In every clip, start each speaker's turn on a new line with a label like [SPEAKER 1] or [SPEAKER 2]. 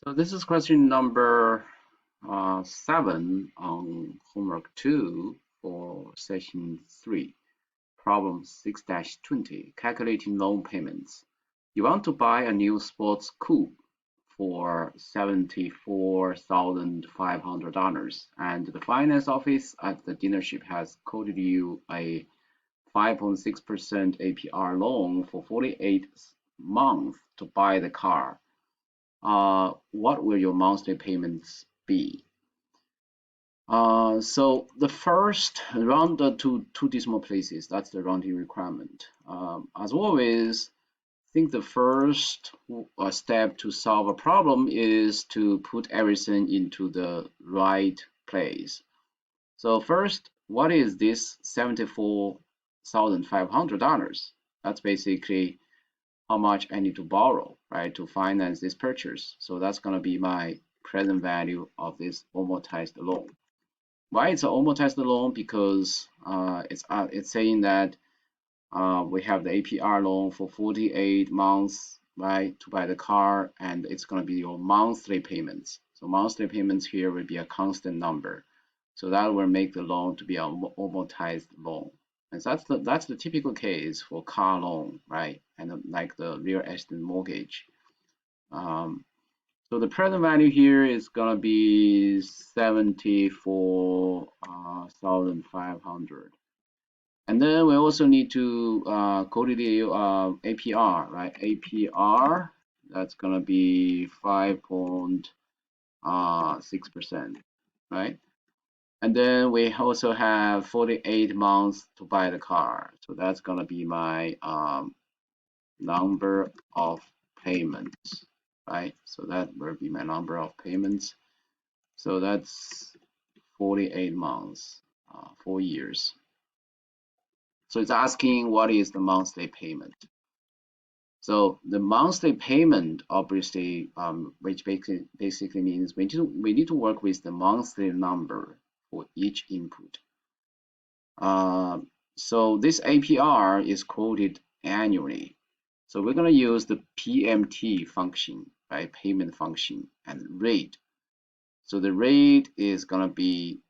[SPEAKER 1] So this is question number 7 on homework 2 for session 3, problem 6-20, calculating loan payments. You want to buy a new sports coupe for $74,500, and the finance office at the dealership has quoted you a 5.6% APR loan for 48 months to buy the car. What will your monthly payments be? So the first round the two decimal places, that's the rounding requirement. As always, I think the first step to solve a problem is to put everything into the right place. So first, what is this $74,500? That's basically how much I need to borrow, right, to finance this purchase. So that's going to be my present value of this amortized loan. Why it's an amortized loan? Because it's saying that we have the APR loan for 48 months, right, to buy the car, and it's going to be your monthly payments. So monthly payments here will be a constant number. So that will make the loan to be an amortized loan. And that's the typical case for car loan, right? And like the real estate mortgage. So the present value here is gonna be 74,500. And then we also need to go to the APR, right? APR, that's gonna be 5.6%, right? And then we also have 48 months to buy the car. So that's gonna be my number of payments, right? So that will be my number of payments. So that's 48 months, 4 years. So it's asking what is the monthly payment. So the monthly payment, obviously, which basically means we need to work with the monthly number for each input. So this APR is quoted annually. So we're going to use the PMT function, right? Payment function and rate. So the rate is going to be,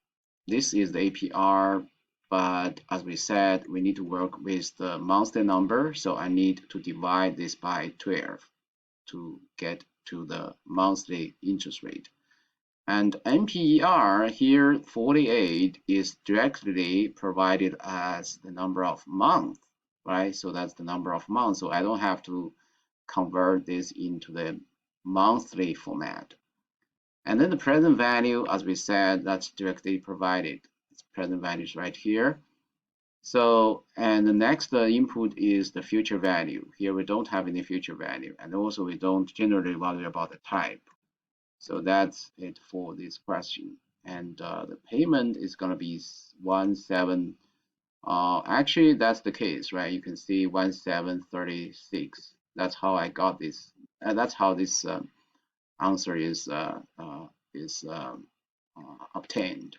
[SPEAKER 1] this is the APR, but as we said, we need to work with the monthly number. So I need to divide this by 12 to get to the monthly interest rate. And NPER here, 48, is directly provided as the number of months, right? So that's the number of months. So I don't have to convert this into the monthly format. And then the present value, as we said, that's directly provided. Its present value is right here. So, and the next input is the future value. Here we don't have any future value. And also we don't generally worry about the type. So that's it for this question. And the payment is going to be 17. Actually, that's the case, right? You can see 1736. That's how I got this. That's how this answer is obtained.